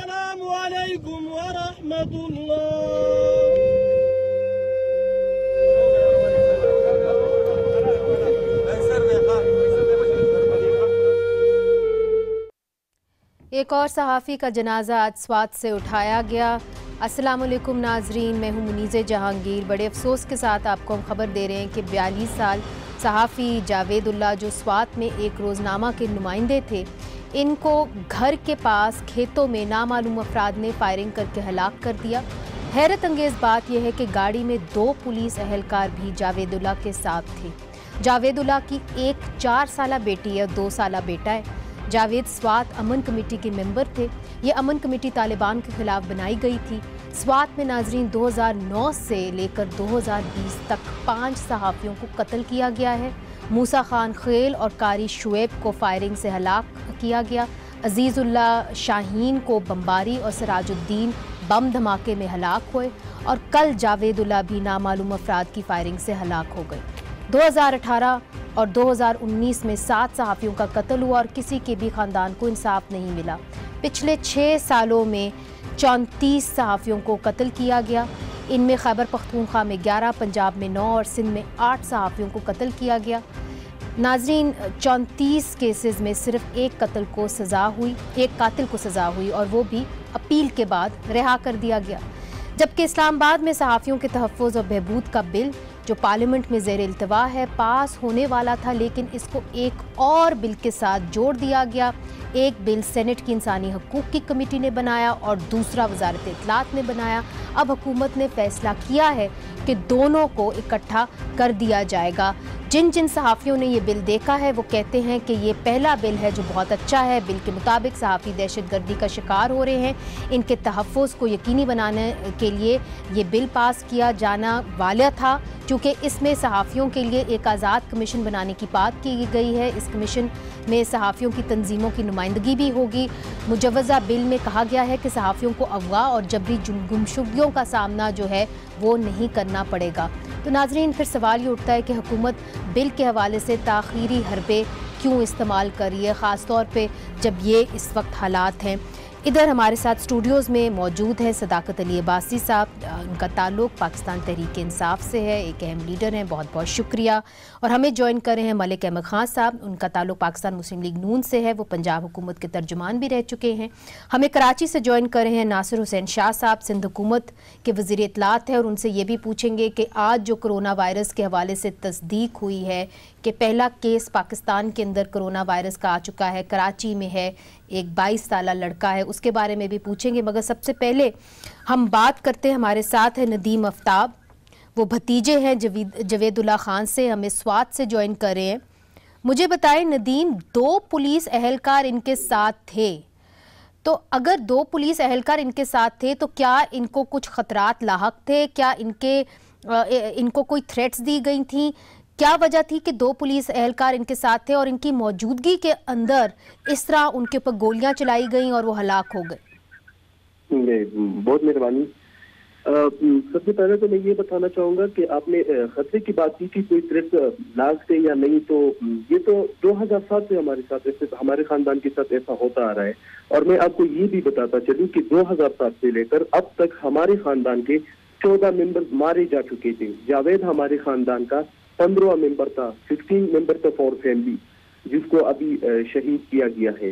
السلام علیکم ورحمۃ اللہ۔ ایک اور صحافی کا جنازہ آج سوات سے اٹھایا گیا۔ السلام علیکم ناظرین، میں ہوں منیز جہانگیر۔ بڑے افسوس کے ساتھ آپ کو ہم خبر دے رہے ہیں کہ 42 سال صحافی جاوید اللہ جو سوات میں ایک روزنامہ کے نمائندے تھے، ان کو گھر کے پاس کھیتوں میں نامعلوم افراد نے فائرنگ کر کے ہلاک کر دیا۔ حیرت انگیز بات یہ ہے کہ گاڑی میں 2 پولیس اہلکار بھی جاوید اللہ کے ساتھ تھے۔ جاوید اللہ کی ایک 4 سالہ بیٹی اور 2 سالہ بیٹا ہے۔ جاوید سوات امن کمیٹی کے ممبر تھے۔ یہ امن کمیٹی طالبان کے خلاف بنائی گئی تھی۔ سوات میں ناظرین 2009 سے لے کر 2020 تک 5 صحافیوں کو قتل کیا گیا ہے۔ موسیٰ خان خیل اور قاری شعیب کو فائرنگ سے ہلاک کیا گیا۔ عزیز اللہ شاہین کو بمباری اور سراج الدین بم دھماکے میں ہلاک ہوئے، اور کل جاوید اللہ بھی نامعلوم افراد کی فائرنگ سے ہلاک ہو گئے۔ 2018 اور 2019 میں 7 صحافیوں کا قتل ہوا اور کسی کے بھی خاندان کو انصاف نہیں ملا۔ پچھلے 6 سالوں میں 34 صحافیوں کو قتل کیا گیا۔ ان میں خیبر پختونخوا میں 11، پنجاب میں 9 اور سندھ میں 8 صحافیوں کو قتل کیا گیا۔ ناظرین 34 کیسز میں صرف ایک قاتل کو سزا ہوئی اور وہ بھی اپیل کے بعد رہا کر دیا گیا۔ جبکہ اسلام آباد میں صحافیوں کے تحفظ اور بہبود کا بل جو پارلیمنٹ میں زیر التوا ہے پاس ہونے والا تھا، لیکن اس کو ایک اور بل کے ساتھ جوڑ دیا گیا۔ ایک بل سینٹ کی انسانی حقوق کی کمیٹی نے بنایا اور دوسرا وزارت اطلاعات نے بنایا۔ اب حکومت نے فیصلہ کیا ہے کہ دونوں کو اکٹھا کر دیا جائے گا۔ جن صحافیوں نے یہ بل دیکھا ہے وہ کہتے ہیں کہ یہ پہلا بل ہے جو بہت اچھا ہے۔ بل کے مطابق صحافی دہشت گردی کا شکار ہو رہے ہیں، ان کے تحفظ کو یقینی بنانے کے لیے یہ بل پاس کیا جانا والا تھا، چونکہ اس میں صحافیوں کے لیے ایک آزاد کمیشن بنانے کی بات کی گئی ہے۔ اس کمیشن میں صحافیوں کی تنظیموں کی نمائندگی بھی ہوگی۔ مجوزہ بل میں کہا گیا ہے کہ صحافیوں کو اغوا اور جبری گمشدگیوں کا سامنا جو ہے وہ نہیں کرنا پڑے گا۔ تو ناظرین پھر سوال یہ اٹھتا ہے کہ حکومت بل کے حوالے سے تاخیری حربے کیوں استعمال کر رہی ہے، خاص طور پہ جب یہ اس وقت حالات ہیں۔ ادھر ہمارے ساتھ اسٹوڈیوز میں موجود ہیں صداقت علی عباسی صاحب، ان کا تعلق پاکستان تحریک انصاف سے ہے، ایک اہم لیڈر ہیں، بہت بہت شکریہ۔ اور ہمیں جوائن کر رہے ہیں ملک احمد خان صاحب، ان کا تعلق پاکستان مسلم لیگ نون سے ہے، وہ پنجاب حکومت کے ترجمان بھی رہ چکے ہیں۔ ہمیں کراچی سے جوائن کر رہے ہیں ناصر حسین شاہ صاحب، سندھ حکومت کے وزیر اطلاعات ہیں، اور ان سے یہ بھی پوچھیں گے کہ آج جو کرونا وائرس کے حوالے سے تصدیق ہوئی ہے کہ پہلا کیس پاکستان کے اندر کرونا وائرس کا آ چکا ہے، کراچی میں ہے، ایک 22 سالہ لڑکا ہے، اس کے بارے میں بھی پوچھیں گے۔ مگر سب سے پہلے ہم بات کرتے ہیں، ہمارے ساتھ ہے ندیم آفتاب، وہ بھتیجے ہیں جاوید اللہ خان سے، ہمیں سوات سے جوائن کر رہے ہیں۔ مجھے بتائیں ندیم، 2 پولیس اہلکار ان کے ساتھ تھے، تو اگر 2 پولیس اہلکار ان کے ساتھ تھے تو کیا ان کو کچھ خطرات لاحق تھے؟ کیا ان کو کوئی تھریٹس دی گئی تھیں؟ کیا وجہ تھی کہ 2 پولیس اہلکار ان کے ساتھ تھے اور ان کی موجودگی کے اندر اس طرح ان کے اوپر گولیاں چلائی گئیں اور وہ ہلاک ہو گئے؟ بہت مہربانی۔ سب سے پہلے تو میں یہ بتانا چاہوں گا کہ آپ نے خطرے کی بات کی کہ کوئی تھریٹ لاز تھے یا نہیں، تو یہ تو 2007 سے ہمارے ساتھ ایسے، ہمارے خاندان کے ساتھ ایسا ہوتا آ رہا ہے، اور میں آپ کو یہ بھی بتاتا چلوں کہ 2007 سے لے کر اب تک ہمارے خاندان کے 14 ممبر مارے جا چکے تھے۔ جاوید ہمارے خاندان کا 15واں ممبر تھا، 15 ممبر تھا فور فیملی، جس کو ابھی شہید کیا گیا ہے۔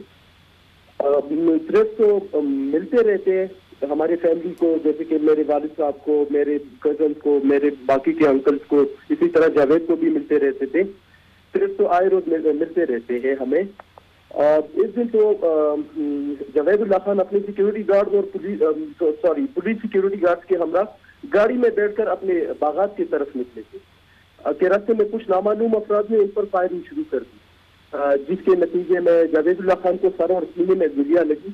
تھریٹ تو ملتے رہتے ہیں ہمارے فیملی کو، جیسے کہ میرے والد صاحب کو، میرے کزنس کو، میرے باقی کے انکلس کو، اسی طرح جاوید کو بھی ملتے رہتے تھے۔ تھریٹ تو آئے روز ملتے رہتے ہیں ہمیں۔ اس دن تو جاوید اللہ خان اپنے سیکیورٹی گارڈ اور پولیس سیکیورٹی گارڈ کے ہمراہ گاڑی میں بیٹھ کر اپنے باغات کی طرف نکلے تھے کہ راستے میں کچھ نامعلوم افراد نے ان پر فائرنگ شروع کر دی، جس کے نتیجے میں جاوید اللہ خان کو سر اور سینے میں گولیاں لگی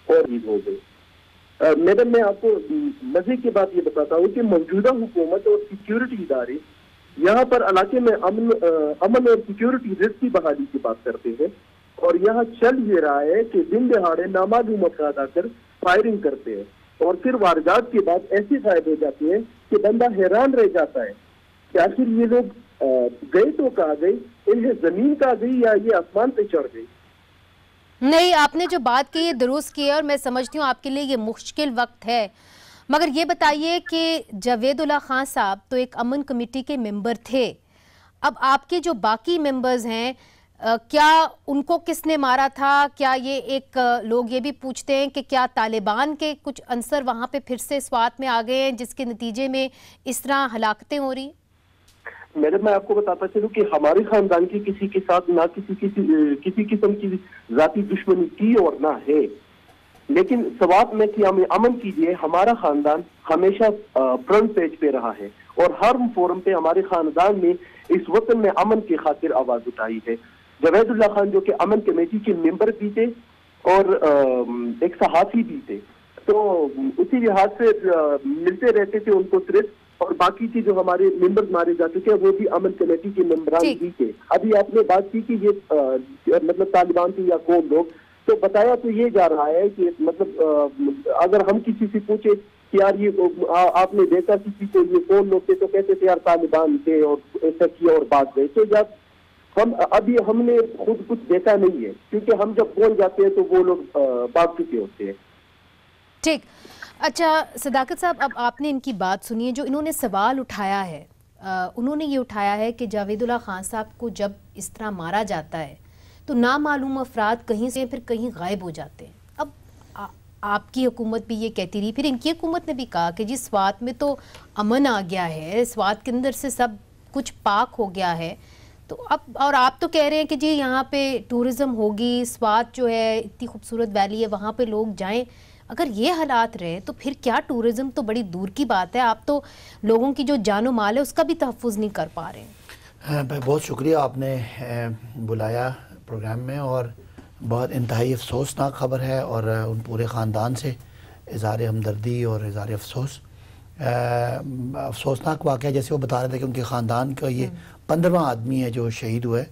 اور عید ہو گئی۔ میڈم میں آپ کو مزے کی بات یہ بتاتا ہوں کہ موجودہ حکومت اور سیکیورٹی ادارے یہاں پر علاقے میں امن اور سیکیورٹی رزق کی بحالی کی بات کرتے ہیں، اور یہاں چل یہ رہا ہے کہ دن دہاڑے نامعلوم افراد آ کر فائرنگ کرتے ہیں، اور پھر واردات کے بعد ایسے غائب ہو جاتے ہیں کہ بندہ حیران رہ جاتا ہے کہ آخر یہ لوگ گئے تو کہاں گئے، انہیں زمین کہاں گئی یا یہ آسمان پہ چڑھ گئی۔ نہیں، آپ نے جو بات کی ہے درست کی ہے اور میں سمجھتی ہوں آپ کے لیے یہ مشکل وقت ہے، مگر یہ بتائیے کہ جاوید اللہ خان صاحب تو ایک امن کمیٹی کے ممبر تھے، اب آپ کے جو باقی ممبرز ہیں کیا ان کو کس نے مارا تھا؟ کیا یہ ایک لوگ یہ بھی پوچھتے ہیں کہ کیا طالبان کے کچھ عنصر وہاں پہ پھر سے سوات میں آ گئے ہیں جس کے نتیجے میں اس طرح ہلاکتیں ہو رہی؟ میڈم میں آپ کو بتاتا چلوں کہ ہمارے خاندان کی کسی کے ساتھ نہ کسی قسم کی ذاتی دشمنی تھی اور نہ ہے، لیکن سوات میں قیام امن کیجیے ہمارا خاندان ہمیشہ فرنٹ پیج پہ رہا ہے اور ہر فورم پہ ہمارے خاندان نے اس وطن میں امن کی خاطر آواز اٹھائی ہے۔ جاوید اللہ خان جو کہ امن کمیٹی کے ممبر بھی تھے اور ایک صحافی بھی تھے، تو اسی لحاظ سے ملتے رہتے تھے ان کو صرف، اور باقی کی جو ہمارے ممبر مارے جا چکے ہیں وہ بھی امن کمیٹی کے ممبران بھی تھے۔ ابھی آپ نے بات کی کہ یہ مطلب طالبان تھے یا کون لوگ، تو بتایا تو یہ جا رہا ہے کہ مطلب اگر ہم کسی سے پوچھے کہ یار یہ آپ نے دیکھا کسی کو یہ کون لوگ تھے، تو کہتے تھے یار طالبان تھے اور ایسا کیا اور بات گئے۔ تو جب ہم نے خود کچھ دیکھا نہیں ہے، کیونکہ ہم جب پہنچ جاتے ہیں تو وہ لوگ بھاگ چکے ہوتے ہیں۔ ٹھیک، اچھا صداقت صاحب، اب آپ نے ان کی بات سنی ہے، جو انہوں نے سوال اٹھایا ہے، انہوں نے یہ اٹھایا ہے کہ جاوید اللہ خان صاحب کو جب اس طرح مارا جاتا ہے تو نامعلوم افراد کہیں سے پھر کہیں غائب ہو جاتے ہیں۔ اب آپ کی حکومت بھی یہ کہتی رہی، پھر ان کی حکومت نے بھی کہا کہ جی سوات میں تو امن آ گیا ہے، سوات کے اندر سے سب کچھ پاک ہو گیا ہے، تو اب اور آپ تو کہہ رہے ہیں کہ جی یہاں پہ ٹورزم ہوگی، سوات جو ہے اتنی خوبصورت ویلی ہے وہاں پہ لوگ جائیں۔ اگر یہ حالات رہے تو پھر کیا ٹورزم تو بڑی دور کی بات ہے، آپ تو لوگوں کی جو جان و مال ہے اس کا بھی تحفظ نہیں کر پا رہے ہیں۔ بہت شکریہ، آپ نے بلایا پروگرام میں، اور بہت انتہائی افسوسناک خبر ہے، اور ان پورے خاندان سے اظہار ہمدردی اور اظہار افسوس۔ افسوسناک واقعہ جیسے وہ بتا رہے تھے کہ ان کے خاندان کا یہ 15واں آدمی ہے جو شہید ہوئے،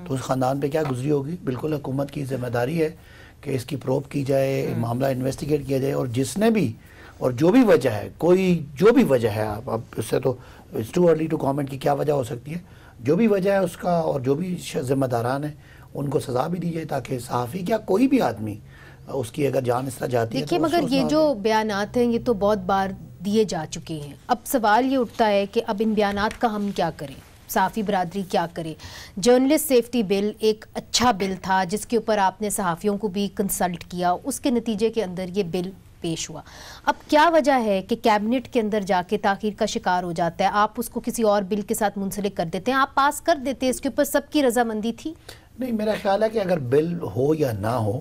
تو اس خاندان پہ کیا گزری ہوگی۔ بالکل حکومت کی ذمہ داری ہے کہ اس کی پروب کی جائے، معاملہ انویسٹیگیٹ کیا جائے، اور جس نے بھی اور جو بھی وجہ ہے، کوئی جو بھی وجہ ہے، اب اس سے تو it's too early to comment کی کیا وجہ ہو سکتی ہے، جو بھی وجہ ہے اس کا، اور جو بھی ذمہ داران ہیں ان کو سزا بھی دی جائے، تاکہ صحافی کیا کوئی بھی آدمی اس کی اگر جان اس طرح جاتی ہے۔ دیکھیے مگر یہ جو بیانات ہیں یہ تو بہت بار دیے جا چکے ہیں، اب سوال یہ اٹھتا ہے کہ اب ان بیانات کا ہم کیا کریں، صحافی برادری کیا کرے۔ جرنلسٹ سیفٹی بل ایک اچھا بل تھا جس کے اوپر آپ نے صحافیوں کو بھی کنسلٹ کیا، اس کے نتیجے کے اندر یہ بل پیش ہوا۔ اب کیا وجہ ہے کہ کیبنٹ کے اندر جا کے تاخیر کا شکار ہو جاتا ہے؟ آپ اس کو کسی اور بل کے ساتھ منسلک کر دیتے ہیں، آپ پاس کر دیتے ہیں، اس کے اوپر سب کی رضامندی تھی؟ نہیں، میرا خیال ہے کہ اگر بل ہو یا نہ ہو،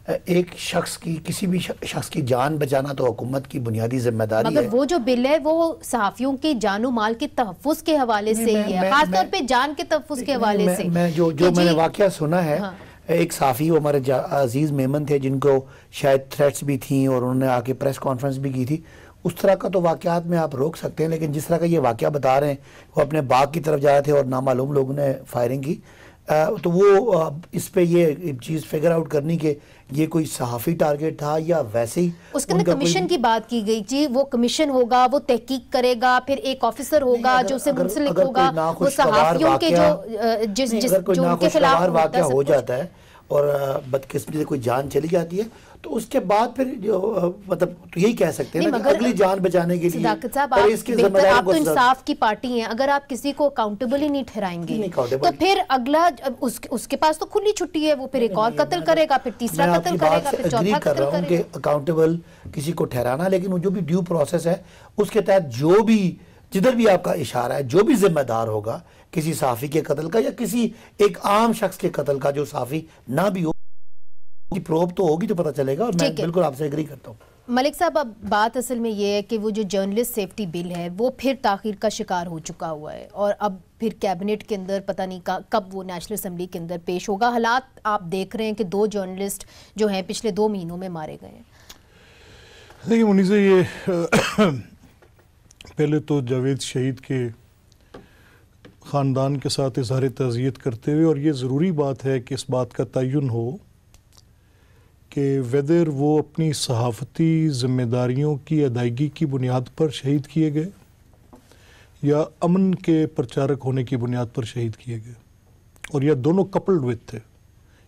ایک شخص کی کسی بھی شخص کی جان بچانا تو حکومت کی بنیادی ذمہ داری ہے۔ مگر وہ جو بل ہے وہ صحافیوں کے جان و مال کے تحفظ کے حوالے سے ہی ہے، خاص طور پہ جان کے تحفظ کے حوالے سے۔ جو میں نے واقعہ سنا ہے، ایک صحافی وہ ہمارے عزیز میمن تھے جن کو شاید تھریٹس بھی تھیں اور انہوں نے آ کے پریس کانفرنس بھی کی تھی، اس طرح کا تو واقعات میں آپ روک سکتے ہیں، لیکن جس طرح کا یہ واقعہ بتا رہے ہیں، وہ اپنے باغ کی طرف جا رہے تھے اور نامعلوم لوگوں نے فائرنگ کی، تو وہ اس پہ یہ چیز فگر آؤٹ کرنی کہ یہ کوئی صحافی ٹارگٹ تھا یا ویسے ہی۔ اس کے اندر کمیشن کی بات کی گئی، جی وہ کمیشن ہوگا، وہ تحقیق کرے گا، پھر ایک آفیسر ہوگا جو اسے منسلک ہوگا، وہ صحافیوں کے جو ان کے خلاف واقعہ ہو جاتا ہے اور بدقسمتی سے کوئی جان چلی جاتی ہے، تو اس کے بعد پھر جو مطلب تو یہی کہہ سکتے ہیں نا کہ اگلی جان بچانے کے لیے۔ صداقت صاحب، آپ تو انصاف کی پارٹی ہیں، اگر آپ کسی کو اکاؤنٹیبل ہی نہیں ٹھہرائیں گے تو پھر اگلا اس کے پاس تو کھلی چھٹی ہے، وہ پھر ایک اور قتل کرے گا، پھر تیسرا قتل کرے گا، پھر چوتھا قتل کرے گا۔ کہ اکاؤنٹیبل کسی کو ٹھہرانا، لیکن وہ جو بھی ڈیو پروسیس ہے اس کے تحت جو بھی جدھر بھی آپ کا اشارہ ہے، جو بھی ذمہ دار ہوگا کسی صحافی کے قتل کا یا کسی ایک عام شخص کے قتل کا جو صحافی نہ بھی ہو، پروب تو ہوگی تو پتہ چلے گا، اور میں بالکل آپ سے ایگری کرتا ہوں۔ ملک صاحب، اب بات اصل میں یہ ہے کہ وہ جو جرنلسٹ سیفٹی بل ہے وہ پھر تاخیر کا شکار ہو چکا ہوا ہے، اور اب پھر کیبنٹ کے اندر پتہ نہیں کب وہ نیشنل اسمبلی کے اندر پیش ہوگا۔ حالات آپ دیکھ رہے ہیں کہ 2 جرنلسٹ جو ہیں پچھلے 2 مہینوں میں مارے گئے ہیں۔ دیکھیے منیزہ، یہ پہلے تو جاوید شہید کے خاندان کے ساتھ اظہار تعزیت کرتے ہوئے، اور یہ ضروری بات ہے کہ اس بات کا تعین ہو کہ ویدر وہ اپنی صحافتی ذمہ داریوں کی ادائیگی کی بنیاد پر شہید کیے گئے یا امن کے پرچارک ہونے کی بنیاد پر شہید کیے گئے، اور یہ دونوں کپلڈ وتھ تھے،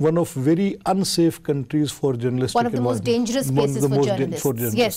one of very unsafe countries for journalistic one of the most dangerous places for journalists. Yes.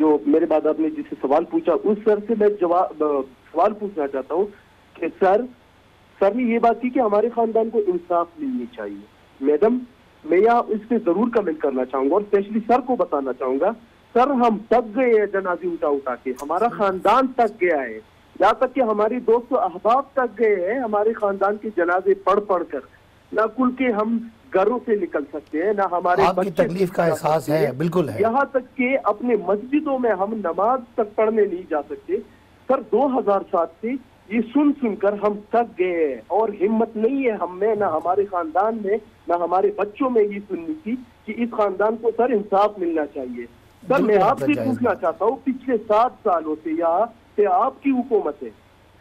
جو میرے بعد آپ نے جسے سوال پوچھا اس سر سے میں سوال پوچھنا چاہتا ہوں کہ سر نے یہ بات کی کہ ہمارے خاندان کو انصاف ملنی چاہیے. میڈم میں یہاں اس پہ ضرور کمنٹ کرنا چاہوں گا اور اسپیشلی سر کو بتانا چاہوں گا, سر ہم تک گئے ہیں جنازے اٹھا کے, ہمارا خاندان تک گیا ہے, یہاں تک کہ ہماری دوست و احباب تک گئے ہیں ہمارے خاندان کے جنازے پڑھ کر. نہ کل کے ہم گھروں سے نکل سکتے ہیں, نہ ہمارے آپ کی تکلیف کا احساس ہے, بالکل ہے. یہاں تک کہ اپنے مسجدوں میں ہم نماز تک پڑھنے نہیں جا سکتے. سر 2007 سے یہ سن کر ہم تک گئے ہیں اور ہمت نہیں ہے ہم میں, نہ ہمارے خاندان میں, نہ ہمارے بچوں میں یہ سننی تھی کہ اس خاندان کو سر انصاف ملنا چاہیے. سر میں آپ سے پوچھنا چاہتا ہوں پچھلے 7 سالوں سے سے آپ کی حکومت ہے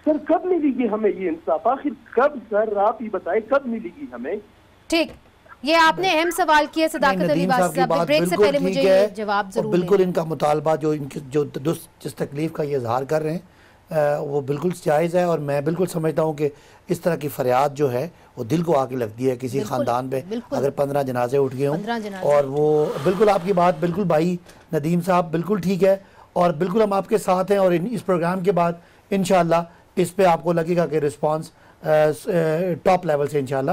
سر, کب ملے گی ہمیں یہ انصاف؟ آخر کب سر آپ ہی بتائیں کب ملے گی ہمیں؟ ٹھیک, یہ آپ نے اہم سوال کیا صداقت علی واسطہ صاحب, بریک سے پہلے مجھے یہ جواب ضرور دیں. بالکل ان کا مطالبہ جو جس تکلیف کا یہ اظہار کر رہے ہیں وہ بالکل جائز ہے, اور میں بالکل سمجھتا ہوں کہ اس طرح کی فریاد جو ہے وہ دل کو آ کے لگتی ہے کسی خاندان پہ. اگر 15 جنازے اٹھ گئے ہوں, اور وہ بالکل آپ کی بات بالکل بھائی ندیم صاحب بالکل ٹھیک ہے, اور بالکل ہم آپ کے ساتھ ہیں, اور اس پروگرام کے بعد انشاءاللہ اس پہ آپ کو لگے گا کہ رسپانس ٹاپ لیول سے انشاءاللہ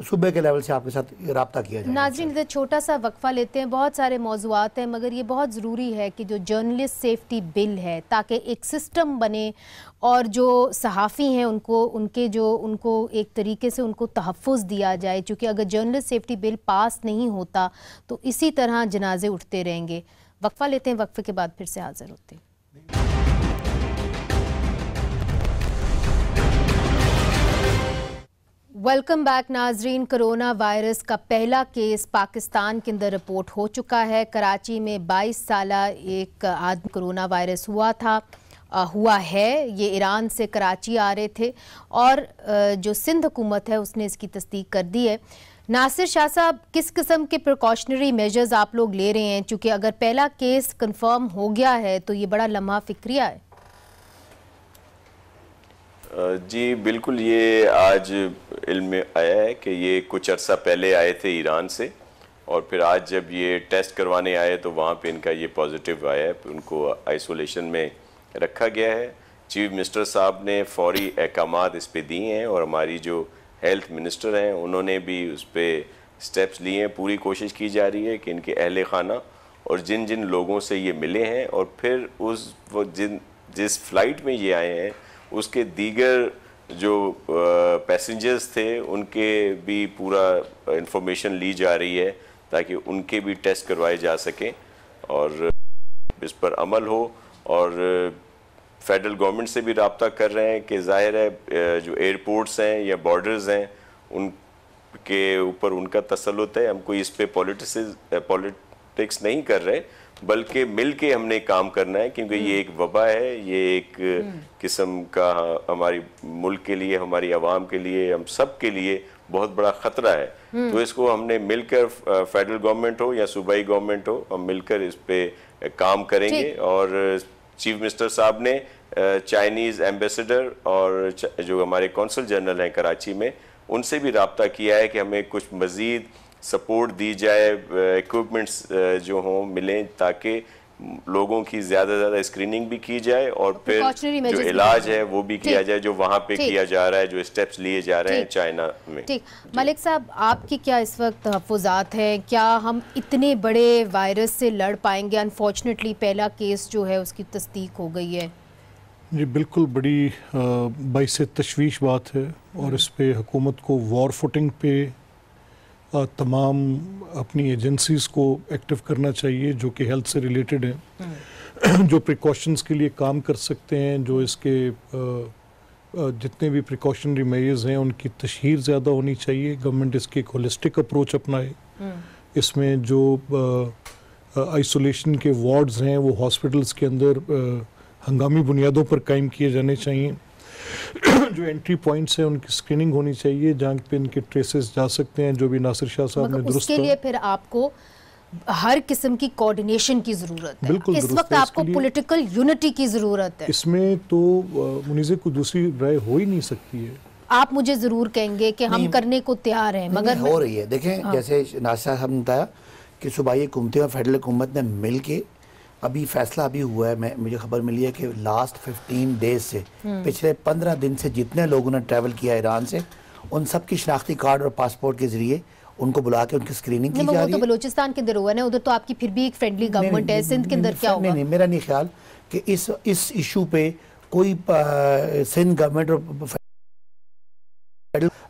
صوبے کے لیول سے آپ کے ساتھ رابطہ کیا جائے. ناظرین چھوٹا سا وقفہ لیتے ہیں, بہت سارے موضوعات ہیں مگر یہ بہت ضروری ہے کہ جو جرنلسٹ سیفٹی بل ہے تاکہ ایک سسٹم بنے اور جو صحافی ہیں ان کو ایک طریقے سے ان کو تحفظ دیا جائے, چونکہ اگر جرنلسٹ سیفٹی بل پاس نہیں ہوتا تو اسی طرح جنازے اٹھتے رہیں گے. وقفہ لیتے ہیں, وقفے کے بعد پھر سے حاضر ہوتے ہیں. ویلکم بیک ناظرین. کرونا وائرس کا پہلا کیس پاکستان کے اندر رپورٹ ہو چکا ہے. کراچی میں 22 سالہ ایک آدمی کرونا وائرس ہوا ہے. یہ ایران سے کراچی آ رہے تھے اور جو سندھ حکومت ہے اس نے اس کی تصدیق کر دی ہے. ناصر شاہ صاحب, کس قسم کے پریکاشنری میجرز آپ لوگ لے رہے ہیں, چونکہ اگر پہلا کیس کنفرم ہو گیا ہے تو یہ بڑا لمحہ فکریہ ہے؟ جی بالکل, یہ آج علم میں آیا ہے کہ یہ کچھ عرصہ پہلے آئے تھے ایران سے, اور پھر آج جب یہ ٹیسٹ کروانے آئے تو وہاں پہ ان کا یہ پازیٹیو آیا ہے, ان کو آئسولیشن میں رکھا گیا ہے. چیف منسٹر صاحب نے فوری احکامات اس پہ دیے ہیں, اور ہماری جو ہیلتھ منسٹر ہیں انہوں نے بھی اس پہ سٹیپس لیے ہیں. پوری کوشش کی جا رہی ہے کہ ان کے اہل خانہ اور جن لوگوں سے یہ ملے ہیں, اور پھر جس فلائٹ میں یہ آئے ہیں اس کے دیگر جو پیسنجرز تھے ان کے بھی پورا انفارمیشن لی جا رہی ہے تاکہ ان کے بھی ٹیسٹ کروائے جا سکیں اور اس پر عمل ہو. اور فیڈرل گورنمنٹ سے بھی رابطہ کر رہے ہیں کہ ظاہر ہے جو ایئرپورٹس ہیں یا بارڈرز ہیں ان کے اوپر ان کا تسلط ہے, ہم کوئی اس پہ پولیٹکس نہیں کر رہے بلکہ مل کے ہم نے کام کرنا ہے, کیونکہ یہ ایک وبا ہے, یہ ایک قسم کا ہماری ملک کے لیے, ہماری عوام کے لیے, ہم سب کے لیے بہت بڑا خطرہ ہے. تو اس کو ہم نے مل کر, فیڈرل گورنمنٹ ہو یا صوبائی گورنمنٹ ہو, ہم مل کر اس پہ کام کریں گے. اور چیف منسٹر صاحب نے چائنیز ایمبیسڈر اور جو ہمارے کونسل جنرل ہیں کراچی میں ان سے بھی رابطہ کیا ہے کہ ہمیں کچھ مزید سپورٹ دی جائے, ایکوپمنٹس جو ہوں ملیں تاکہ لوگوں کی زیادہ سے زیادہ اسکریننگ بھی کی جائے اور پھر جو علاج ہے وہ بھی کیا جائے جو وہاں پہ کیا جا رہا ہے, جو اسٹیپس لیے جا رہے ہیں چائنا میں. ٹھیک, ملک صاحب آپ کی کیا اس وقت تحفظات ہیں؟ کیا ہم اتنے بڑے وائرس سے لڑ پائیں گے؟ انفارچونیٹلی پہلا کیس جو ہے اس کی تصدیق ہو گئی ہے. جی بالکل, بڑی باعث تشویش بات ہے, اور اس پہ حکومت کو وار فوٹنگ پہ تمام اپنی ایجنسیز کو ایکٹیو کرنا چاہیے جو کہ ہیلتھ سے ریلیٹڈ ہیں, جو پریکاشنز کے لیے کام کر سکتے ہیں, جو اس کے جتنے بھی پریکاشنری میجرز ہیں ان کی تشہیر زیادہ ہونی چاہیے. گورنمنٹ اس کی ایک ہولسٹک اپروچ اپنائے. اس میں جو آئسولیشن کے وارڈز ہیں وہ ہاسپٹلز کے اندر ہنگامی بنیادوں پر قائم کیے جانے چاہیے. جو انٹری پوائنٹس ہیں ان کی اسکریننگ ہونی چاہیے جہاں پہ ان کے ٹریسز جا سکتے ہیں, جو بھی ناصر شاہ صاحب نے درست. اس کے لیے پھر آپ کو ہر قسم کی کوارڈینیشن کی ضرورت ہے. اس وقت آپ کو پولیٹیکل یونٹی کی ضرورت ہے. اس میں تو منیزے کو دوسری رائے ہو ہی نہیں سکتی ہے. آپ مجھے ضرور کہیں گے کہ ہم کرنے کو تیار ہیں, مگر ہو رہی ہے. دیکھیں جیسے ناصر صاحب نے بتایا کہ صوبائی حکومتیں اور فیڈرل حکومت نے مل کے ابھی فیصلہ ابھی ہوا ہے، مجھے خبر ملی ہے کہ لاسٹ 15 ڈیز سے پچھلے 15 دن سے جتنے لوگوں نے ٹریول کیا ایران سے ان سب کی شناختی کارڈ اور پاسپورٹ کے ذریعے ان کو بلا کے ان کی اسکریننگ کی جا رہی ہے۔ وہ تو بلوچستان کے اندر ہوا ہے، ادھر تو آپ کی پھر بھی ایک فرینڈلی گورنمنٹ ہے، سندھ کے اندر کیا ہوگا؟ نہیں، میرا نہیں خیال کہ اس ایشو پہ کوئی سندھ گورنمنٹ اور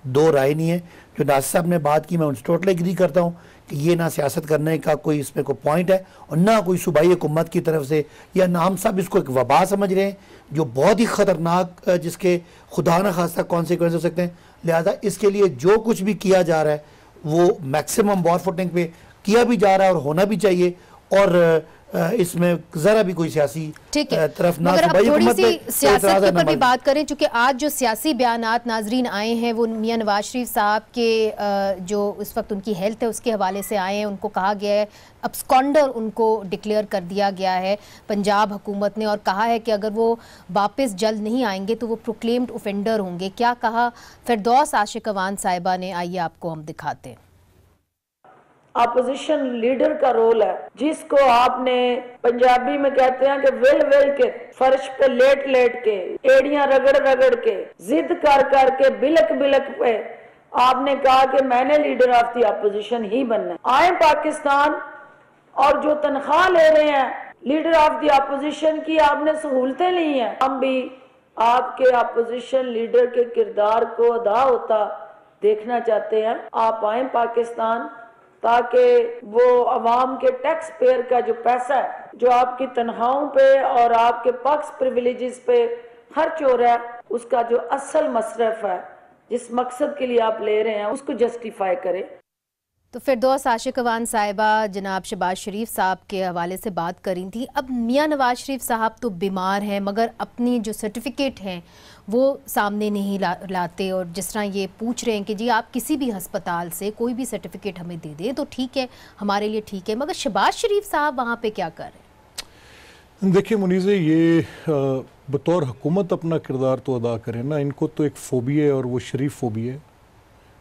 دو رائے نہیں ہے۔ جو ناصر صاحب نے بات کی میں ان سے ٹوٹلی ایگری کرتا ہوں کہ یہ نہ سیاست کرنے کا کوئی اس میں کوئی پوائنٹ ہے اور نہ کوئی صوبائی حکومت کی طرف سے، یا نہ ہم سب اس کو ایک وبا سمجھ رہے ہیں جو بہت ہی خطرناک جس کے خدا نہ خواستہ کانسیکوینس ہو سکتے ہیں۔ لہٰذا اس کے لیے جو کچھ بھی کیا جا رہا ہے وہ میکسیمم وار فوٹنگ پہ کیا بھی جا رہا ہے اور ہونا بھی چاہیے، اور اس میں ذرا بھی کوئی سیاسی طرف نہ مگر اب تھوڑی سی سیاست کے اوپر بھی بات کریں، چونکہ آج جو سیاسی بیانات ناظرین آئے ہیں وہ میاں نواز شریف صاحب کے جو اس وقت ان کی ہیلتھ ہے اس کے حوالے سے آئے ہیں۔ ان کو کہا گیا ہے ابسکانڈر ان کو ڈکلیئر کر دیا گیا ہے پنجاب حکومت نے، اور کہا ہے کہ اگر وہ واپس جلد نہیں آئیں گے تو وہ پروکلیمڈ اوفینڈر ہوں گے۔ کیا کہا فردوس عاشق اوان صاحبہ نے، آئیے آپ کو ہم دکھاتے ہیں۔ اپوزیشن لیڈر کا رول ہے، جس کو آپ نے پنجابی میں کہتے ہیں کہ ول کے فرش پہ لیٹ کے ایڑیاں رگڑ کے ضد کر کے بلک پہ آپ نے کہا کہ میں نے لیڈر آف دی اپوزیشن ہی بننا ہے۔ آئیں پاکستان، اور جو تنخواہ لے رہے ہیں لیڈر آف دی اپوزیشن کی آپ نے سہولتیں لی ہیں، ہم بھی آپ کے اپوزیشن لیڈر کے کردار کو ادا ہوتا دیکھنا چاہتے ہیں۔ آپ آئیں پاکستان تاکہ وہ عوام کے ٹیکس پیئر کا جو پیسہ ہے جو آپ کی تنخواہوں پہ اور آپ کے پاکس پریویلیجز پہ خرچ ہو رہا ہے، اس کا جو اصل مصرف ہے جس مقصد کے لیے آپ لے رہے ہیں اس کو جسٹیفائی کریں۔ تو فردوس عاشق اوان صاحبہ جناب شہباز شریف صاحب کے حوالے سے بات کری تھی۔ اب میاں نواز شریف صاحب تو بیمار ہیں مگر اپنی جو سرٹیفکیٹ ہیں وہ سامنے نہیں لاتے، اور جس طرح یہ پوچھ رہے ہیں کہ جی آپ کسی بھی ہسپتال سے کوئی بھی سرٹیفکیٹ ہمیں دے دیں تو ٹھیک ہے، ہمارے لیے ٹھیک ہے، مگر شہباز شریف صاحب وہاں پہ کیا کر رہے ہیں؟ دیکھیں منیزے، یہ بطور حکومت اپنا کردار تو ادا کریں نا، ان کو تو ایک فوبیا ہے اور وہ شریف فوبیا ہے،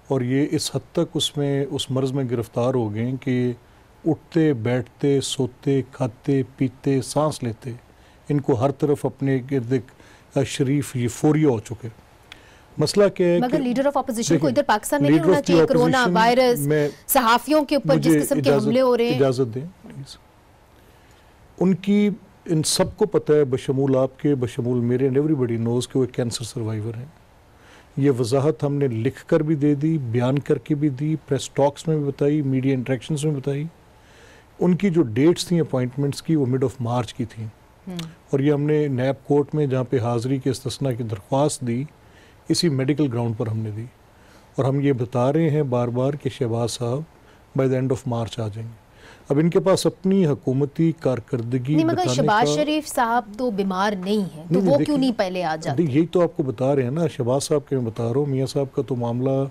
اور یہ اس حد تک اس مرض میں گرفتار ہو گئے کہ اٹھتے بیٹھتے سوتے کھاتے پیتے سانس لیتے ان کو ہر طرف اپنے گرد شریف یہ فوریا ہو چکے۔ مسئلہ کیا ہے مگر لیڈر آف اپوزیشن کو ادھر پاکستان میں نہیں ہونا چاہیے؟ کرونا وائرس، صحافیوں کے اوپر جس قسم کے حملے ہو رہے ہیں۔ اجازت دیں پلیز۔ ان کی ان سب کو پتہ ہے، بشمول آپ کے، بشمول میرے، اینڈ ایوری بڈی نوز کہ وہ ایک کینسر سروائیور ہیں۔ یہ وضاحت ہم نے لکھ کر بھی دے دی، بیان کر کے بھی دی، پریس ٹاکس میں بھی بتائی، میڈیا انٹریکشنز میں بتائی۔ ان کی جو ڈیٹس تھیں اپوائنٹمنٹس کی وہ مڈ آف مارچ کی تھیں، اور یہ ہم نے نیب کورٹ میں جہاں پہ حاضری کے استثناء کی درخواست دی اسی میڈیکل گراؤنڈ پر ہم نے دی، اور ہم یہ بتا رہے ہیں بار بار کہ شہباز صاحب by the end of March آ جائیں گے۔ اب ان کے پاس اپنی حکومتی کارکردگی نہیں، مگر شہباز شریف صاحب تو بیمار نہیں ہیں تو وہ کیوں نہیں پہلے آ جاتے؟ یہی تو آپ کو بتا رہے ہیں نا، شہباز صاحب کے میں بتا رہا ہوں، میاں صاحب کا تو معاملہ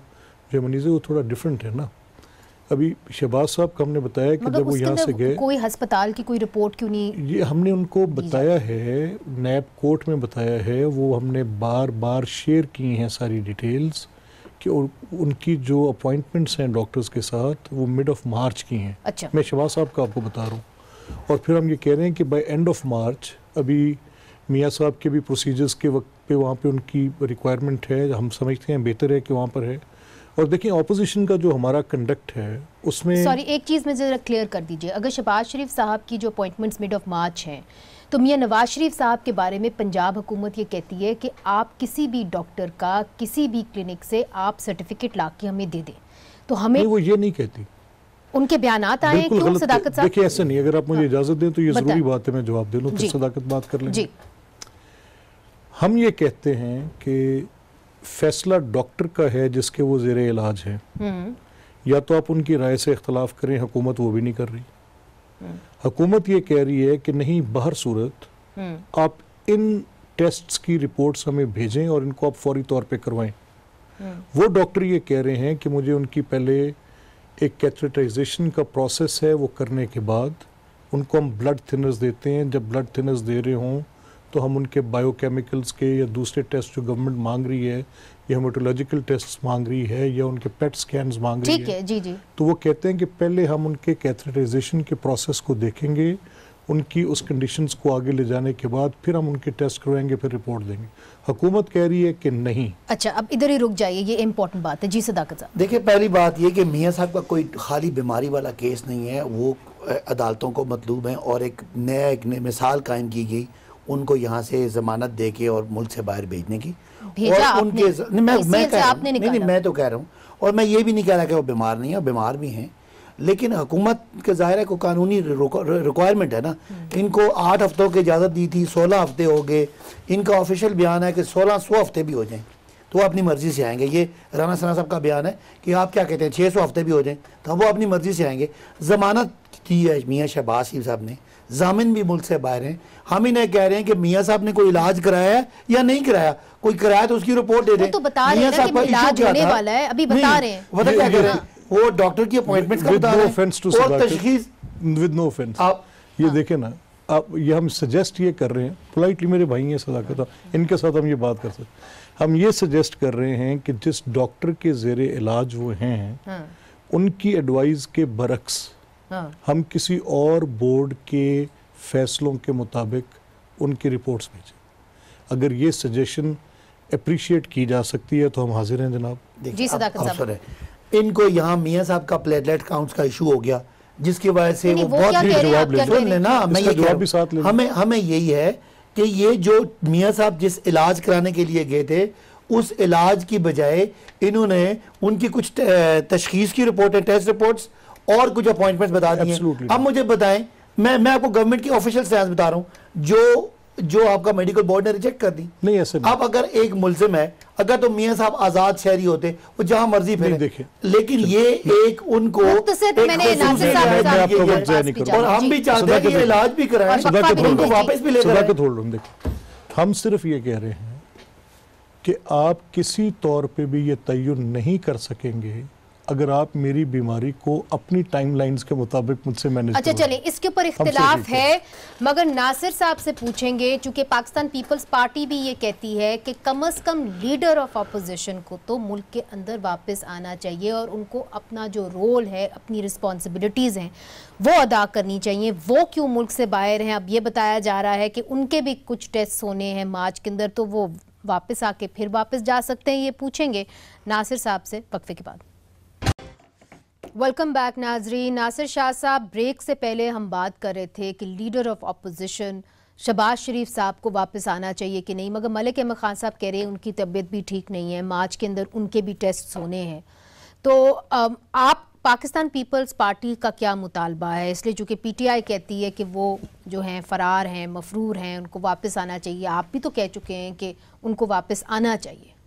جو منیزے وہ تھوڑا ڈیفرنٹ ہے نا۔ ابھی شہباز صاحب کو ہم نے بتایا کہ جب وہ یہاں سے گئے، کوئی ہسپتال کی کوئی رپورٹ کیوں نہیں؟ یہ ہم نے ان کو بتایا ہے، نیب کورٹ میں بتایا ہے، وہ ہم نے بار بار شیئر کی ہیں ساری ڈیٹیلز کہ ان کی جو اپوائنٹمنٹس ہیں ڈاکٹرز کے ساتھ وہ مڈ آف مارچ کی ہیں۔ اچھا، میں شہباز صاحب کا آپ کو بتا رہا ہوں، اور پھر ہم یہ کہہ رہے ہیں کہ بائی اینڈ آف مارچ ابھی میاں صاحب کے بھی پروسیجرز کے وقت پہ وہاں پہ ان کی ریکوائرمنٹ ہے، ہم سمجھتے ہیں بہتر ہے کہ وہاں پر ہے۔ اور دیکھیں اپوزیشن کا جو ہمارا کنڈکٹ ہے اس میں ایک چیز میں ذرا کلیئر کر دیجئے، اگر شہباز شریف صاحب کی جو اپوائنٹمنٹس مڈ آف مارچ ہیں تو میاں نواز شریف صاحب کے بارے میں پنجاب حکومت یہ کہتی ہے کہ آپ کسی بھی ڈاکٹر کا کسی بھی کلینک سے آپ سرٹیفکیٹ لا کے ہمیں دے دیں، تو ہمیں وہ یہ نہیں کہتی، ان کے بیانات آئے ہیں کیوں صداقت صاحب؟ دیکھیں ایسا نہیں، اگر آپ مجھے اجازت دیں تو یہ ضروری بات ہے، میں جواب دے لوں پھر صداقت بات کر لیں گے۔ ہم یہ کہتے ہیں کہ فیصلہ ڈاکٹر کا ہے جس کے وہ زیر علاج ہیں، یا تو آپ ان کی رائے سے اختلاف کریں، حکومت وہ بھی نہیں کر رہی۔ حکومت یہ کہہ رہی ہے کہ نہیں، بہر صورت آپ ان ٹیسٹس کی رپورٹس ہمیں بھیجیں اور ان کو آپ فوری طور پہ کروائیں۔ وہ ڈاکٹر یہ کہہ رہے ہیں کہ مجھے ان کی پہلے ایک کیتھیٹرائزیشن کا پروسیس ہے، وہ کرنے کے بعد ان کو ہم بلڈ تھنرز دیتے ہیں، جب بلڈ تھنرز دے رہے ہوں تو ہم ان کے بائیو کیمیکلز کے یا دوسرے ٹیسٹ جو گورنمنٹ مانگ رہی ہے، یا ہیماٹولوجیکل ٹیسٹ مانگ رہی ہے، یا ان کے پیٹ سکینز مانگ رہی ہے، جی جی، تو وہ کہتے ہیں کہ پہلے ہم ان کے کیتھیٹرائزیشن کے پروسیس کو دیکھیں گے، ان کی اس کنڈیشنز کو آگے لے جانے کے بعد پھر ہم ان کے ٹیسٹ کروائیں گے, پھر رپورٹ دیں گے. حکومت کہہ رہی ہے کہ نہیں. اچھا اب ادھر ہی رک جائیے, یہ امپورٹنٹ بات ہے. جی صداقت صاحب. دیکھیں پہلی بات یہ کہ میاں صاحب کا کوئی خالی بیماری والا کیس نہیں ہے, وہ عدالتوں کو مطلوب ہیں اور ایک مثال قائم کی گئی ان کو یہاں سے ضمانت دے کے اور ملک سے باہر بھیجنے کی. میں تو کہہ رہا ہوں, اور میں یہ بھی نہیں کہہ رہا کہ وہ بیمار نہیں ہیں, بیمار بھی ہیں, لیکن حکومت کے ظاہر ہے کو قانونی ریکوائرمنٹ ہے نا. ان کو 8 ہفتوں کی اجازت دی تھی, 16 ہفتے ہو گئے. ان کا آفیشیل بیان ہے کہ 1600 ہفتے بھی ہو جائیں تو وہ اپنی مرضی سے آئیں گے. یہ رانا ثنا صاحب کا بیان ہے کہ آپ کیا کہتے ہیں 600 ہفتے بھی ہو جائیں تو وہ اپنی مرضی سے آئیں گے. ضمانت دی ہے میاں شہباز شریف صاحب نے, ضامن بھی ملک سے باہر ہیں. ہم انہیں کہہ رہے ہیں کہ میاں صاحب نے کوئی علاج کرایا ہے یا نہیں کرایا, کوئی کرایا تو اس کی رپورٹ دے دیں. وہ تو بتا رہے ہیں کہ علاج ہونے والا ہے, ابھی بتا رہے ہیں. پتہ کیا کہہ رہے ہیں, وہ ڈاکٹر کی اپوائنٹمنٹس کا بتا رہے ہیں اور تشخیص ود نو offense. یہ دیکھیں نا, آپ یہ ہم سجیسٹ یہ کر رہے ہیں, پولائٹلی میرے بھائی ہیں صداقت, ان کے ساتھ ہم یہ بات کر سکتے, ہم یہ سجیسٹ کر رہے ہیں کہ جس ڈاکٹر کے زیر علاج وہ ہیں ان کی ایڈوائز کے برعکس ہم کسی اور بورڈ کے فیصلوں کے مطابق ان کی رپورٹس بھیجیں. اگر یہ سجیشن اپریشیٹ کی جا سکتی ہے تو ہم حاضر ہیں جناب. جی صداقت صاحب. ان کو یہاں میاں صاحب کا پلیٹلیٹ کاؤنٹس کا ایشو ہو گیا جس کی وجہ سے وہ بہت ہمیں یہی ہے کہ یہ جو میاں صاحب جس علاج کرانے کے لیے گئے تھے اس علاج کی بجائے انہوں نے ان کی کچھ تشخیص کی رپورٹیں, ٹیسٹ رپورٹس اور کچھ اپوائنٹمنٹس بتا دی ہیں. اب مجھے بتائیں, میں آپ کو گورنمنٹ کی آفیشیل سٹیٹس بتا رہا ہوں جو آپ کا میڈیکل بورڈ نے ریجیکٹ کر دی. نہیں ایسے نہیں. اب اگر ایک ملزم ہے, اگر تو میاں صاحب آزاد شہری ہوتے وہ جہاں مرضی پھرے, لیکن یہ ایک ان کو اور ہم بھی چاہتے ہیں کہ یہ علاج بھی کرائیں, ان کو واپس بھی لے کر. ہم صرف یہ کہہ رہے ہیں کہ آپ کسی طور پہ بھی یہ تعین نہیں کر سکیں گے اگر آپ میری بیماری کو اپنی ٹائم لائنز کے مطابق مجھ سے مینیج کریں. اچھا چلیں, اس کے اوپر اختلاف ہے, مگر ناصر صاحب سے پوچھیں گے, چونکہ پاکستان پیپلز پارٹی بھی یہ کہتی ہے کہ کم از کم لیڈر آف اپوزیشن کو تو ملک کے اندر واپس آنا چاہیے اور ان کو اپنا جو رول ہے, اپنی رسپانسبلٹیز ہیں وہ ادا کرنی چاہیے. وہ کیوں ملک سے باہر ہیں؟ اب یہ بتایا جا رہا ہے کہ ان کے بھی کچھ ٹیسٹ ہونے ہیں مارچ کے اندر, تو وہ واپس آ کے پھر واپس جا سکتے ہیں. یہ پوچھیں گے ناصر صاحب سے وقفے کے بعد. ویلکم بیک ناظرین. ناصر شاہ صاحب, بریک سے پہلے ہم بات کر رہے تھے کہ لیڈر آف اپوزیشن شہباز شریف صاحب کو واپس آنا چاہیے کہ نہیں, مگر ملک احمد خان صاحب کہہ رہے ہیں ان کی طبیعت بھی ٹھیک نہیں ہے, مارچ کے اندر ان کے بھی ٹیسٹ ہونے ہیں. تو آپ پاکستان پیپلز پارٹی کا کیا مطالبہ ہے؟ اس لیے چونکہ پی ٹی آئی کہتی ہے کہ وہ جو ہیں فرار ہیں, مفرور ہیں, ان کو واپس آنا چاہیے. آپ بھی تو کہہ چکے ہیں کہ ان کو واپس آنا چاہیے.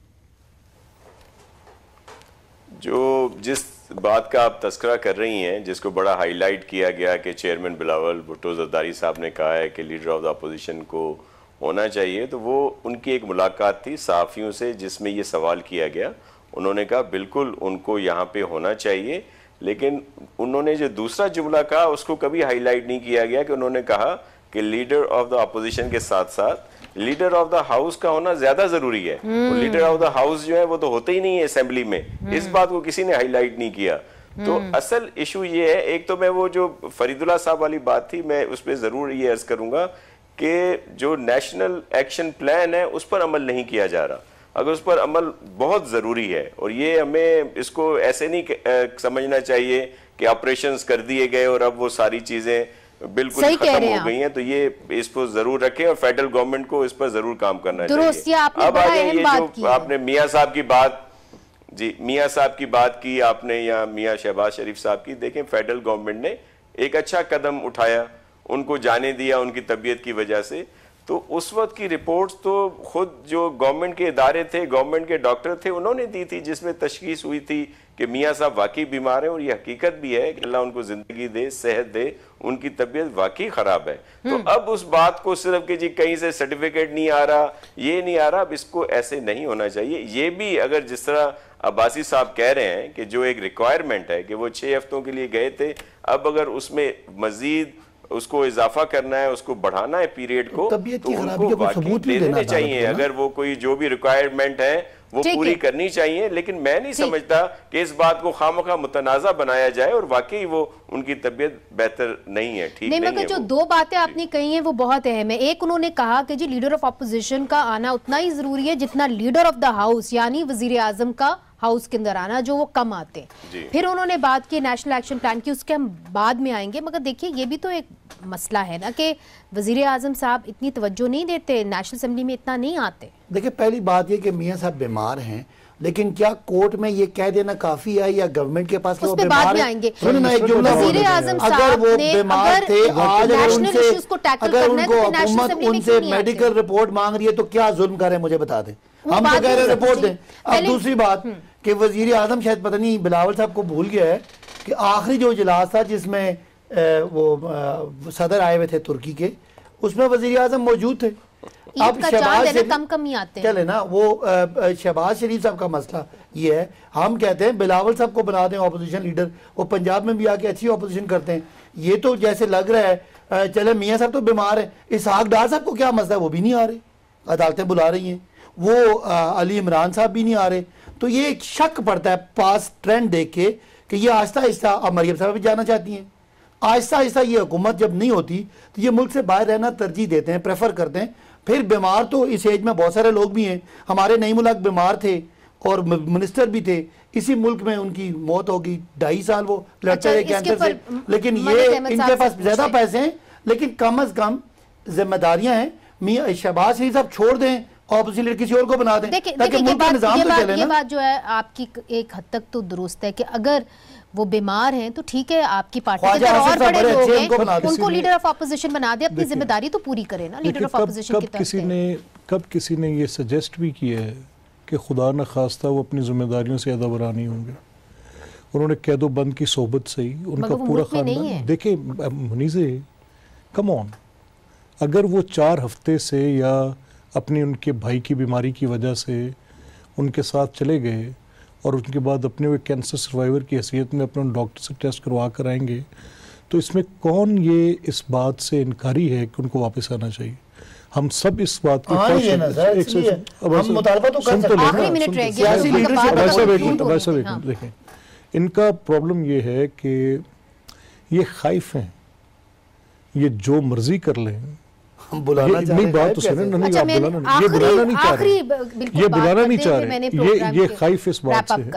جو جس بات کا آپ تذکرہ کر رہی ہیں, جس کو بڑا ہائی لائٹ کیا گیا کہ چیئرمین بلاول بھٹو زرداری صاحب نے کہا ہے کہ لیڈر آف دا اپوزیشن کو ہونا چاہیے, تو وہ ان کی ایک ملاقات تھی صحافیوں سے جس میں یہ سوال کیا گیا. انہوں نے کہا بالکل ان کو یہاں پہ ہونا چاہیے, لیکن انہوں نے جو دوسرا جملہ کہا اس کو کبھی ہائی لائٹ نہیں کیا گیا کہ انہوں نے کہا کہ لیڈر آف دا اپوزیشن کے ساتھ ساتھ لیڈر آف دا ہاؤس کا ہونا زیادہ ضروری ہے. لیڈر آف دا ہاؤس جو ہے وہ تو ہوتے ہی نہیں ہے اسمبلی میں, اس بات کو کسی نے ہائی لائٹ نہیں کیا. تو اصل ایشو یہ ہے, ایک تو میں وہ جو فرید اللہ صاحب والی بات تھی میں اس پہ ضرور یہ عرض کروں گا کہ جو نیشنل ایکشن پلان ہے اس پر عمل نہیں کیا جا رہا. اگر اس پر عمل بہت ضروری ہے, اور یہ ہمیں اس کو ایسے نہیں سمجھنا چاہیے کہ آپریشنز کر دیے گئے اور اب وہ ساری چیزیں بالکل ختم ہو گئی ہیں, تو یہ اس کو ضرور رکھیں اور فیڈرل گورنمنٹ کو اس پر ضرور کام کرنا چاہیے. اب آگے یہ جو آپ نے میاں صاحب کی بات, میاں صاحب کی بات کی آپ نے, یا میاں شہباز شریف صاحب کی, دیکھیں فیڈرل گورنمنٹ نے ایک اچھا قدم اٹھایا, ان کو جانے دیا ان کی طبیعت کی وجہ سے. تو اس وقت کی رپورٹس تو خود جو گورنمنٹ کے ادارے تھے, گورنمنٹ کے ڈاکٹر تھے, انہوں نے دی تھی, جس میں تشخیص ہوئی تھی کہ میاں صاحب واقعی بیمار ہیں, اور یہ حقیقت بھی ہے کہ اللہ ان کو زندگی دے, صحت دے, ان کی طبیعت واقعی خراب ہے. تو اب اس بات کو صرف کہ جی کہیں سے سرٹیفکیٹ نہیں آ رہا, یہ نہیں آ رہا, اب اس کو ایسے نہیں ہونا چاہیے. یہ بھی اگر جس طرح عباسی صاحب کہہ رہے ہیں کہ جو ایک ریکوائرمنٹ ہے کہ وہ 6 ہفتوں کے لیے گئے تھے, اب اگر اس میں مزید اس کو اضافہ کرنا ہے, اس کو بڑھانا ہے پیریڈ کو, تو ان کو واقعی دے دینے چاہیے. اگر وہ کوئی جو بھی ریکوائرمنٹ ہے وہ پوری کرنی چاہیے، لیکن میں نہیں سمجھتا کہ اس بات کو خواہ متنازع بنایا جائے، اور واقعی وہ ان کی طبیعت بہتر نہیں ہے، ٹھیک نہیں ہے۔ مگر جو دو باتیں آپ نے کہی ہیں وہ بہت اہم ہے۔ ایک انہوں نے کہا کہ جی لیڈر آف اپوزیشن کا آنا اتنا ہی ضروری ہے جتنا لیڈر آف دا ہاؤس یعنی وزیر اعظم کا ہاؤس کے اندر آنا، جو وہ کم آتے ہیں۔ پھر انہوں نے بات کی نیشنل ایکشن پلان کی، اس کے ہم بعد میں آئیں گے، مگر دیکھیے یہ بھی تو ایک مسئلہ ہے نا کہ وزیر اعظم صاحب اتنی توجہ نہیں دیتے، نیشنل اسمبلی میں اتنا نہیں آتے۔ دیکھیں پہلی بات یہ کہ میاں صاحب بیمار ہیں، لیکن کیا کورٹ میں یہ کہہ دینا کافی ہے یا گورنمنٹ کے پاس کہ وہ بیمار ہیں؟ وزیر اعظم اگر وہ بیمار تھے، آج اگر ان کو حکومت ان سے میڈیکل رپورٹ مانگ رہی ہے تو کیا ظلم کر رہے ہیں مجھے بتا دیں، ہم تو کہہ رہے ہیں رپورٹ دیں۔ اب دوسری بات کہ وزیر اعظم شاید پتہ نہیں بلاول صاحب کو بھول گیا ہے کہ آخری جو اجلاس تھا جس میں وہ صدر آئے ہوئے تھے ترکی کے، اس میں وزیر اعظم موجود تھے۔ اب شہباز شریف چلے نا، وہ شہباز شریف صاحب کا مسئلہ یہ ہے، ہم کہتے ہیں بلاول صاحب کو بنا دیں اپوزیشن لیڈر، وہ پنجاب میں بھی آ کے اچھی اپوزیشن کرتے ہیں۔ یہ تو جیسے لگ رہا ہے چلے میاں صاحب تو بیمار ہیں، اسحاق ڈار صاحب کو کیا مسئلہ ہے، وہ بھی نہیں آ رہے، عدالتیں بلا رہی ہیں، وہ علی عمران صاحب بھی نہیں آ رہے۔ تو یہ ایک شک پڑتا ہے پاس ٹرینڈ دیکھ کے کہ یہ آہستہ آہستہ اب مریم صاحب بھی جانا چاہتی ہیں، آہستہ آہستہ یہ حکومت جب نہیں ہوتی تو یہ ملک سے باہر رہنا ترجیح دیتے ہیں، پریفر کرتے ہیں۔ پھر بیمار تو اس ایج میں بہت سارے لوگ بھی ہیں، ہمارے نئی ملک بیمار تھے اور منسٹر بھی تھے، اسی ملک میں ان کی موت ہوگی، 2.5 سال وہ لڑتے رہے کینسر سے۔ لیکن یہ ان کے پاس زیادہ پیسے ہیں، لیکن کم از کم ذمہ داریاں ہیں۔ شہباز شریف صاحب چھوڑ دیں، اپوزیشن لیڈر کسی اور کو بنا دیں تاکہ ملک کا نظام تو چلے نا۔ یہ بات جو ہے آپ کی ایک حد تک تو درست ہے کہ اگر وہ بیمار ہیں تو ٹھیک ہے، آپ کی پارٹی کے اندر اور بڑے لوگ ہیں، ان کو لیڈر آف اپوزیشن بنا دے، اپنی ذمہ داری تو پوری کرے نا لیڈر آف اپوزیشن کی طرف سے۔ کب کسی نے یہ سجیسٹ بھی کیا ہے کہ خدا نخواستہ وہ اپنی ذمہ داریوں سے ادابرا نہیں ہوں گے؟ انہوں نے قید و بند کی صحبت سے ہی ان کا پورا خاندان، دیکھیں منیزے کم آن، اگر وہ 4 ہفتے سے یا اپنی ان کے بھائی کی بیماری کی وجہ سے ان کے ساتھ چلے گئے اور ان کے بعد اپنے وہ کینسر سروائیور کی حیثیت میں اپنے ڈاکٹر سے ٹیسٹ کروا کر آئیں گے، تو اس میں کون یہ اس بات سے انکاری ہے کہ ان کو واپس آنا چاہیے؟ ہم سب اس بات کی دیکھیں، ان کا پرابلم یہ ہے کہ یہ خائف ہیں، یہ جو مرضی کر لیں، نہیں بات تو سنیں، یہ بلانا نہیں چاہ رہے، یہ خائف اس بات سے ہے۔